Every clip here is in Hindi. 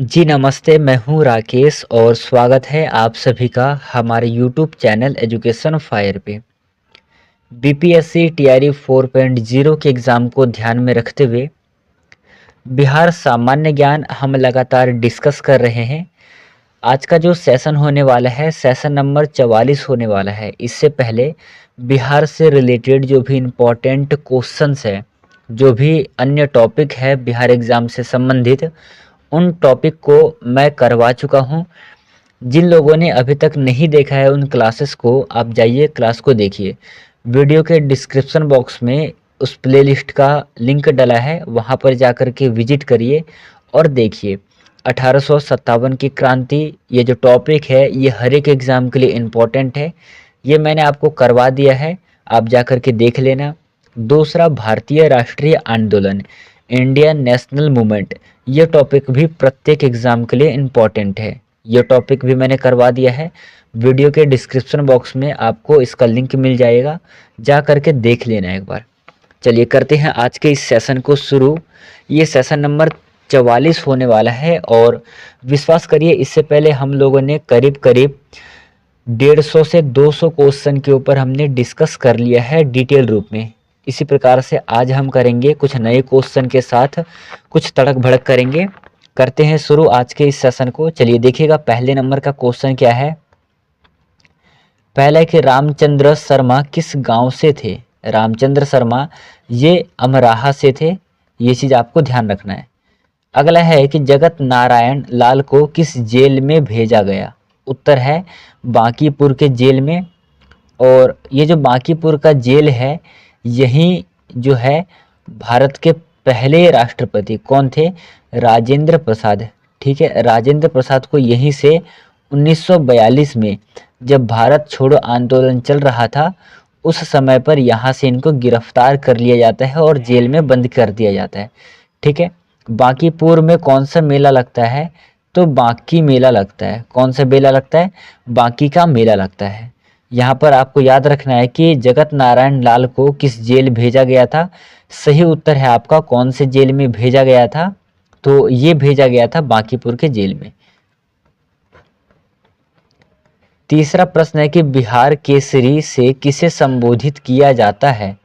जी नमस्ते, मैं हूँ राकेश और स्वागत है आप सभी का हमारे यूट्यूब चैनल एजुकेशन फायर पे। बीपीएससी टीआरई 4.0 के एग्ज़ाम को ध्यान में रखते हुए बिहार सामान्य ज्ञान हम लगातार डिस्कस कर रहे हैं। आज का जो सेशन होने वाला है, सेशन नंबर 44 होने वाला है। इससे पहले बिहार से रिलेटेड जो भी इम्पोर्टेंट क्वेश्चंस है, जो भी अन्य टॉपिक है बिहार एग्ज़ाम से संबंधित, उन टॉपिक को मैं करवा चुका हूँ। जिन लोगों ने अभी तक नहीं देखा है उन क्लासेस को, आप जाइए क्लास को देखिए। वीडियो के डिस्क्रिप्शन बॉक्स में उस प्लेलिस्ट का लिंक डला है, वहाँ पर जाकर के विजिट करिए और देखिए। 1857 की क्रांति, ये जो टॉपिक है ये हर एक एग्ज़ाम के लिए इम्पोर्टेंट है। ये मैंने आपको करवा दिया है, आप जाकर के देख लेना। दूसरा, भारतीय राष्ट्रीय आंदोलन, इंडियन नेशनल मूवमेंट, ये टॉपिक भी प्रत्येक एग्ज़ाम के लिए इम्पोर्टेंट है। ये टॉपिक भी मैंने करवा दिया है। वीडियो के डिस्क्रिप्शन बॉक्स में आपको इसका लिंक मिल जाएगा, जा करके देख लेना एक बार। चलिए करते हैं आज के इस सेशन को शुरू। ये सेशन नंबर 44 होने वाला है और विश्वास करिए इससे पहले हम लोगों ने करीब करीब 150 से 200 क्वेश्चन के ऊपर हमने डिस्कस कर लिया है डिटेल रूप में। इसी प्रकार से आज हम करेंगे कुछ नए क्वेश्चन के साथ, कुछ तड़क भड़क करेंगे। करते हैं शुरू आज के इस सेशन को। चलिए देखिएगा पहले नंबर का क्वेश्चन क्या है। पहला है कि रामचंद्र शर्मा किस गांव से थे। रामचंद्र शर्मा ये अमराहा से थे, ये चीज़ आपको ध्यान रखना है। अगला है कि जगत नारायण लाल को किस जेल में भेजा गया। उत्तर है बांकीपुर के जेल में। और ये जो बांकीपुर का जेल है, यहीं जो है भारत के पहले राष्ट्रपति कौन थे, राजेंद्र प्रसाद। ठीक है, राजेंद्र प्रसाद को यहीं से 1942 में जब भारत छोड़ो आंदोलन चल रहा था, उस समय पर यहाँ से इनको गिरफ्तार कर लिया जाता है और जेल में बंद कर दिया जाता है। ठीक है, बांकीपुर में कौन सा मेला लगता है, तो बांकी मेला लगता है। कौन सा मेला लगता है, बांकी का मेला लगता है। यहाँ पर आपको याद रखना है कि जगत नारायण लाल को किस जेल भेजा गया था। सही उत्तर है आपका कौन से जेल में भेजा गया था, तो ये भेजा गया था बांकीपुर के जेल में। तीसरा प्रश्न है कि बिहार केसरी से किसे संबोधित किया जाता है।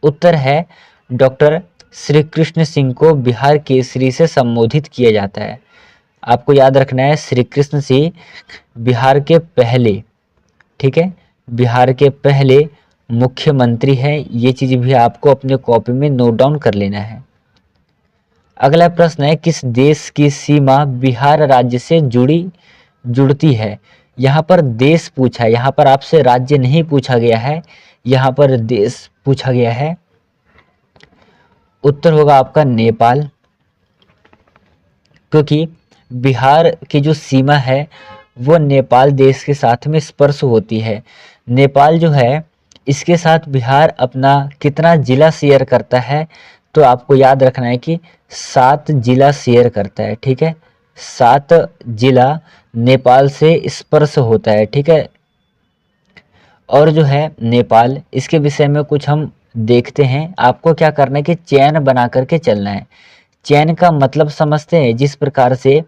उत्तर है डॉक्टर श्री कृष्ण सिंह को बिहार केसरी से संबोधित किया जाता है। आपको याद रखना है श्री कृष्ण सिंह बिहार के पहले, ठीक है, बिहार के पहले मुख्यमंत्री हैं। ये चीज़ भी आपको अपने कॉपी में नोट डाउन कर लेना है। अगला प्रश्न है किस देश की सीमा बिहार राज्य से जुड़ती है। यहाँ पर देश पूछा है, यहाँ पर आपसे राज्य नहीं पूछा गया है, यहाँ पर देश पूछा गया है। उत्तर होगा आपका नेपाल, क्योंकि बिहार की जो सीमा है वो नेपाल देश के साथ में स्पर्श होती है। नेपाल जो है इसके साथ बिहार अपना कितना जिला शेयर करता है, तो आपको याद रखना है कि 7 जिला शेयर करता है। ठीक है, 7 जिला नेपाल से स्पर्श होता है। ठीक है, और जो है नेपाल, इसके विषय में कुछ हम देखते हैं। आपको क्या करना है कि चैन बना करके चलना है। चैन का मतलब समझते हैं, जिस प्रकार से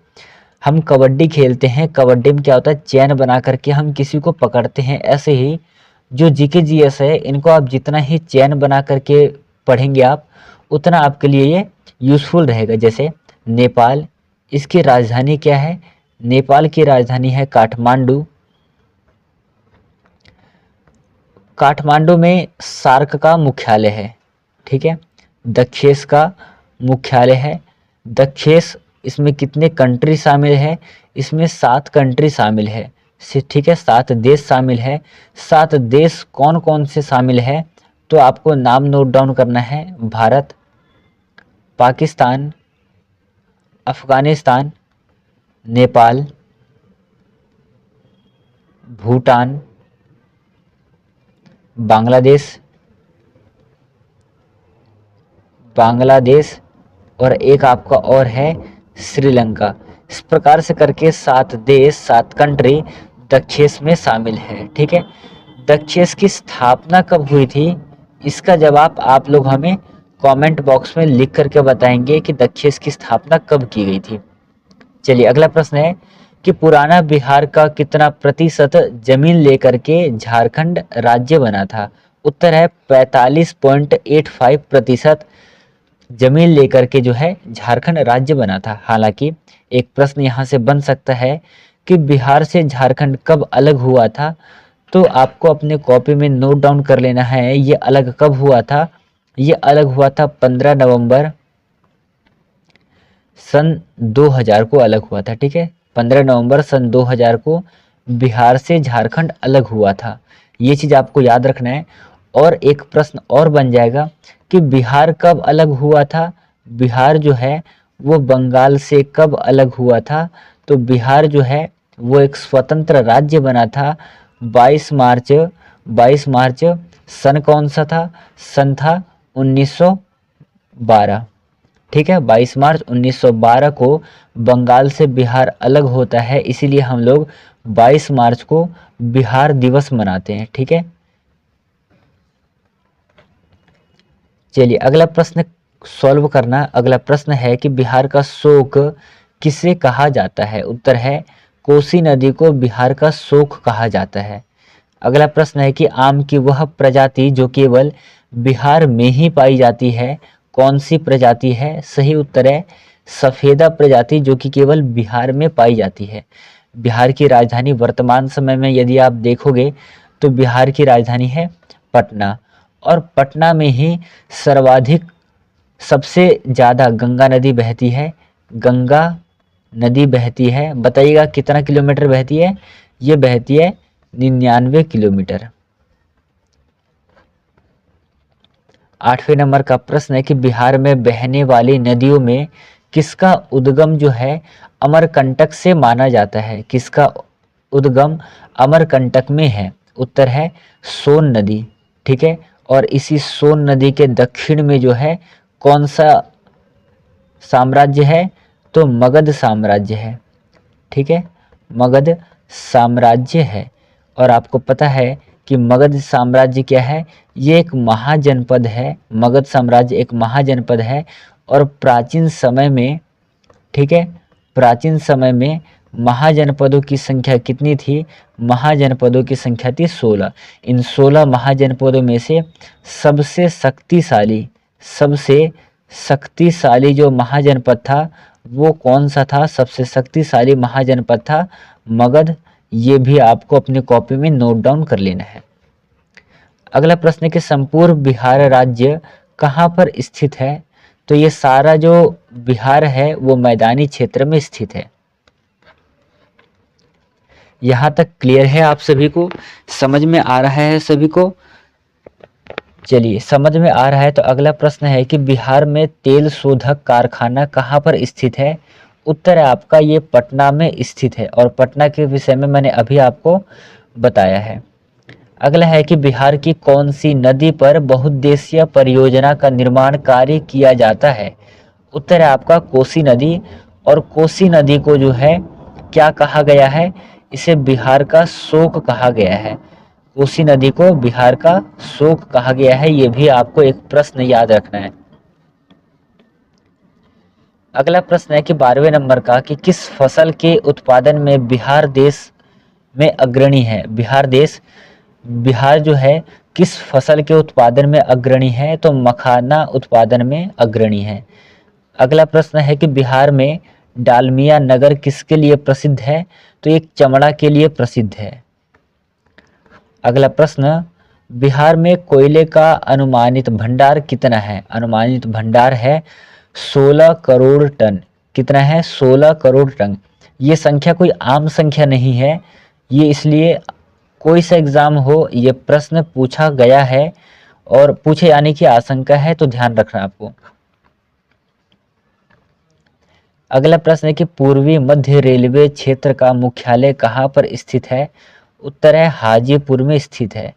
हम कबड्डी खेलते हैं, कबड्डी में क्या होता है, चैन बना करके हम किसी को पकड़ते हैं। ऐसे ही जो जीके जीएस है, इनको आप जितना ही चैन बना करके पढ़ेंगे आप, उतना आपके लिए ये यूज़फुल रहेगा। जैसे नेपाल, इसकी राजधानी क्या है, नेपाल की राजधानी है काठमांडू। काठमांडू में सार्क का मुख्यालय है। ठीक है, दक्षेस का मुख्यालय है। दक्षेस, इसमें कितने कंट्री शामिल है, इसमें 7 कंट्री शामिल है। ठीक है, 7 देश शामिल है। 7 देश कौन कौन से शामिल है, तो आपको नाम नोट डाउन करना है। भारत, पाकिस्तान, अफगानिस्तान, नेपाल, भूटान, बांग्लादेश और एक आपका और है श्रीलंका। इस प्रकार से करके 7 देश, 7 कंट्री दक्षेस में शामिल है। ठीक है, दक्षेस की स्थापना कब हुई थी, इसका जवाब आप लोग हमें कमेंट बॉक्स में लिख करके बताएंगे कि दक्षेस की स्थापना कब की गई थी। चलिए अगला प्रश्न है कि पुराना बिहार का कितना प्रतिशत जमीन लेकर के झारखंड राज्य बना था। उत्तर है 45.85% जमीन लेकर के जो है झारखंड राज्य बना था। हालांकि एक प्रश्न यहाँ से बन सकता है कि बिहार से झारखंड कब अलग हुआ था, तो आपको अपने कॉपी में नोट डाउन कर लेना है ये अलग कब हुआ था। ये अलग हुआ था 15 नवंबर सन 2000 को अलग हुआ था। ठीक है, 15 नवंबर सन 2000 को बिहार से झारखंड अलग हुआ था। ये चीज़ आपको याद रखना है। और एक प्रश्न और बन जाएगा कि बिहार कब अलग हुआ था। बिहार जो है वो बंगाल से कब अलग हुआ था, तो बिहार जो है वो एक स्वतंत्र राज्य बना था 22 मार्च सन कौन सा था, सन था 1912। ठीक है, 22 मार्च 1912 को बंगाल से बिहार अलग होता है, इसीलिए हम लोग 22 मार्च को बिहार दिवस मनाते हैं। ठीक है, चलिए अगला प्रश्न सॉल्व करना। अगला प्रश्न है कि बिहार का शोक किसे कहा जाता है। उत्तर है कोसी नदी को बिहार का शोक कहा जाता है। अगला प्रश्न है कि आम की वह प्रजाति जो केवल बिहार में ही पाई जाती है, कौन सी प्रजाति है। सही उत्तर है सफेदा प्रजाति जो कि केवल बिहार में पाई जाती है। बिहार की राजधानी वर्तमान समय में यदि आप देखोगे तो बिहार की राजधानी है पटना, और पटना में ही सर्वाधिक सबसे ज़्यादा गंगा नदी बहती है। गंगा नदी बहती है, बताइएगा कितना किलोमीटर बहती है। ये बहती है 99 किलोमीटर। 8वें नंबर का प्रश्न है कि बिहार में बहने वाली नदियों में किसका उद्गम जो है अमरकंटक से माना जाता है। किसका उद्गम अमरकंटक में है। उत्तर है सोन नदी। ठीक है, और इसी सोन नदी के दक्षिण में जो है कौन सा साम्राज्य है, तो मगध साम्राज्य है। ठीक है, मगध साम्राज्य है। और आपको पता है कि मगध साम्राज्य क्या है, ये एक महाजनपद है। मगध साम्राज्य एक महाजनपद है और प्राचीन समय में, ठीक है, प्राचीन समय में महाजनपदों की संख्या कितनी थी। महाजनपदों की संख्या थी 16। इन 16 महाजनपदों में से सबसे शक्तिशाली जो महाजनपद था वो कौन सा था। सबसे शक्तिशाली महाजनपद था मगध। ये भी आपको अपनी कॉपी में नोट डाउन कर लेना है। अगला प्रश्न है कि संपूर्ण बिहार राज्य कहाँ पर स्थित है। तो ये सारा जो बिहार है वो मैदानी क्षेत्र में स्थित है। यहाँ तक क्लियर है आप सभी को, समझ में आ रहा है सभी को। चलिए समझ में आ रहा है तो अगला प्रश्न है कि बिहार में तेल शोधक कारखाना कहाँ पर स्थित है। उत्तर है आपका ये पटना में स्थित है, और पटना के विषय में मैंने अभी आपको बताया है। अगला है कि बिहार की कौन सी नदी पर बहुउद्देशीय परियोजना का निर्माण कार्य किया जाता है। उत्तर है आपका कोसी नदी, और कोसी नदी को जो है क्या कहा गया है, इसे बिहार का शोक कहा गया है। कोसी नदी को बिहार का शोक कहा गया है, ये भी आपको एक प्रश्न याद रखना है। अगला प्रश्न है कि 12वें नंबर का कि किस फसल के उत्पादन में बिहार देश में अग्रणी है। बिहार जो है किस फसल के उत्पादन में अग्रणी है, तो मखाना उत्पादन में अग्रणी है। अगला प्रश्न है कि बिहार में डालमिया नगर किसके लिए प्रसिद्ध है, तो एक चमड़ा के लिए प्रसिद्ध है। अगला प्रश्न, बिहार में कोयले का अनुमानित भंडार कितना है। अनुमानित भंडार है 16 करोड़ टन। कितना है, 16 करोड़ टन। ये संख्या कोई आम संख्या नहीं है, ये इसलिए कोई सा एग्जाम हो ये प्रश्न पूछा गया है और पूछे जाने की आशंका है, तो ध्यान रखना आपको। अगला प्रश्न है कि पूर्वी मध्य रेलवे क्षेत्र का मुख्यालय कहाँ पर स्थित है। उत्तर है हाजीपुर में स्थित है।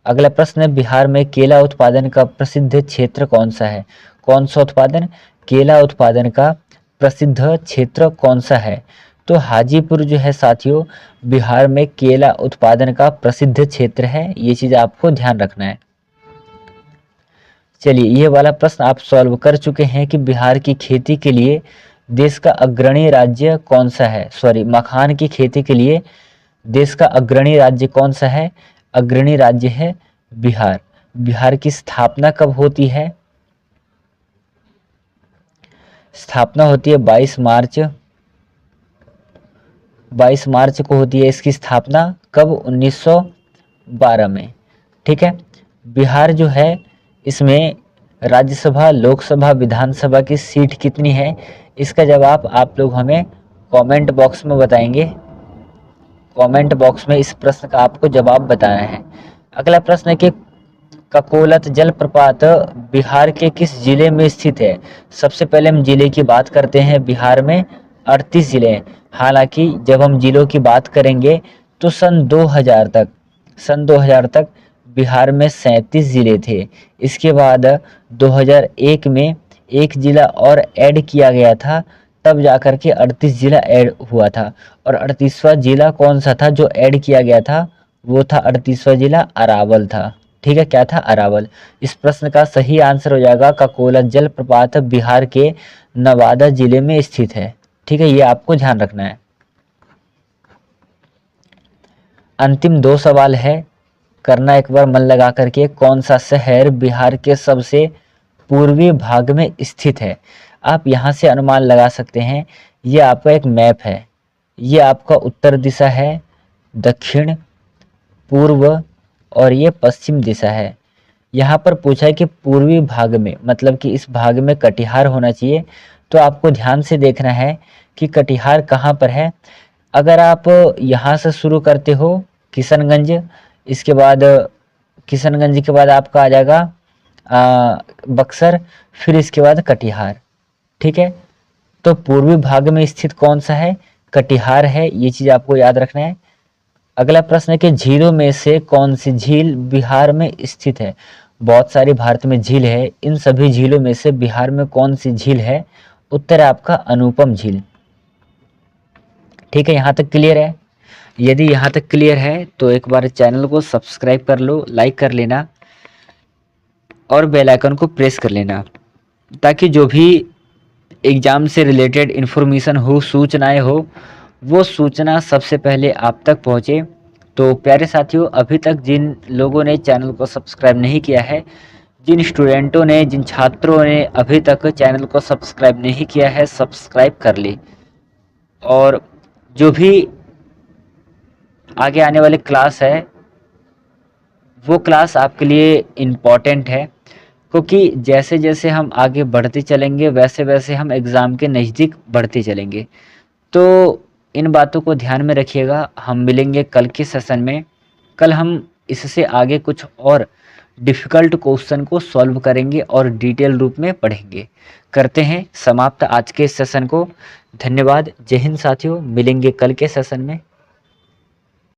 अगला प्रश्न है बिहार में केला उत्पादन का प्रसिद्ध क्षेत्र कौन सा है। कौन सा उत्पादन, केला उत्पादन का प्रसिद्ध क्षेत्र कौन सा है, तो हाजीपुर जो है साथियों बिहार में केला उत्पादन का प्रसिद्ध क्षेत्र है। ये चीज आपको ध्यान रखना है। चलिए ये वाला प्रश्न आप सॉल्व कर चुके हैं कि बिहार की खेती के लिए देश का अग्रणी राज्य कौन सा है? सॉरी, मखान की खेती के लिए देश का अग्रणी राज्य कौन सा है? अग्रणी राज्य है बिहार। बिहार की स्थापना कब होती है? स्थापना होती है 22 मार्च को होती है इसकी स्थापना। कब? 1912 में। ठीक है। बिहार जो है इसमें राज्यसभा, लोकसभा, विधानसभा की सीट कितनी है? इसका जवाब आप लोग हमें कमेंट बॉक्स में बताएंगे। कमेंट बॉक्स में इस प्रश्न का आपको जवाब बताना है। अगला प्रश्न है कि ककोलत जलप्रपात बिहार के किस जिले में स्थित है? सबसे पहले हम जिले की बात करते हैं। बिहार में 38 जिले हैं। हालांकि जब हम जिलों की बात करेंगे तो सन 2000 तक बिहार में 37 जिले थे। इसके बाद 2001 में एक जिला और ऐड किया गया था, तब जाकर के 38 जिला ऐड हुआ था। और 38वां जिला कौन सा था जो ऐड किया गया था? वो था 38वां जिला अरावल था। ठीक है, क्या था? अरावल। इस प्रश्न का सही आंसर हो जाएगा ककोलत जलप्रपात बिहार के नवादा जिले में स्थित है। ठीक है, ये आपको ध्यान रखना है। अंतिम 2 सवाल है, करना एक बार मन लगा करके। कौन सा शहर बिहार के सबसे पूर्वी भाग में स्थित है? आप यहाँ से अनुमान लगा सकते हैं। ये आपका एक मैप है। ये आपका उत्तर दिशा है, दक्षिण, पूर्व और ये पश्चिम दिशा है। यहाँ पर पूछा है कि पूर्वी भाग में, मतलब कि इस भाग में कटिहार होना चाहिए। तो आपको ध्यान से देखना है कि कटिहार कहाँ पर है। अगर आप यहाँ से शुरू करते हो किशनगंज, इसके बाद किशनगंज के बाद आपका आ जाएगा बक्सर, फिर इसके बाद कटिहार। ठीक है, तो पूर्वी भाग में स्थित कौन सा है? कटिहार है। ये चीज़ आपको याद रखना है। अगला प्रश्न है कि झीलों में से कौन सी झील बिहार में स्थित है? बहुत सारी भारत में झील है, इन सभी झीलों में से बिहार में कौन सी झील है? उत्तर है आपका अनुपम झील। ठीक है, यहाँ तक क्लियर है? यदि यहाँ तक क्लियर है तो एक बार चैनल को सब्सक्राइब कर लो, लाइक कर लेना और बेल आइकन को प्रेस कर लेना, ताकि जो भी एग्ज़ाम से रिलेटेड इन्फॉर्मेशन हो, सूचनाएं हो, वो सूचना सबसे पहले आप तक पहुँचे। तो प्यारे साथियों, अभी तक जिन लोगों ने चैनल को सब्सक्राइब नहीं किया है, जिन स्टूडेंटों ने, जिन छात्रों ने अभी तक चैनल को सब्सक्राइब नहीं किया है, सब्सक्राइब कर ले। और जो भी आगे आने वाली क्लास है वो क्लास आपके लिए इम्पॉर्टेंट है, क्योंकि जैसे जैसे हम आगे बढ़ते चलेंगे वैसे वैसे हम एग्ज़ाम के नज़दीक बढ़ते चलेंगे। तो इन बातों को ध्यान में रखिएगा। हम मिलेंगे कल के सेशन में। कल हम इससे आगे कुछ और डिफ़िकल्ट क्वेश्चन को सॉल्व करेंगे और डिटेल रूप में पढ़ेंगे। करते हैं समाप्त आज के सेशन को। धन्यवाद। जय हिंद साथियों, मिलेंगे कल के सेशन में।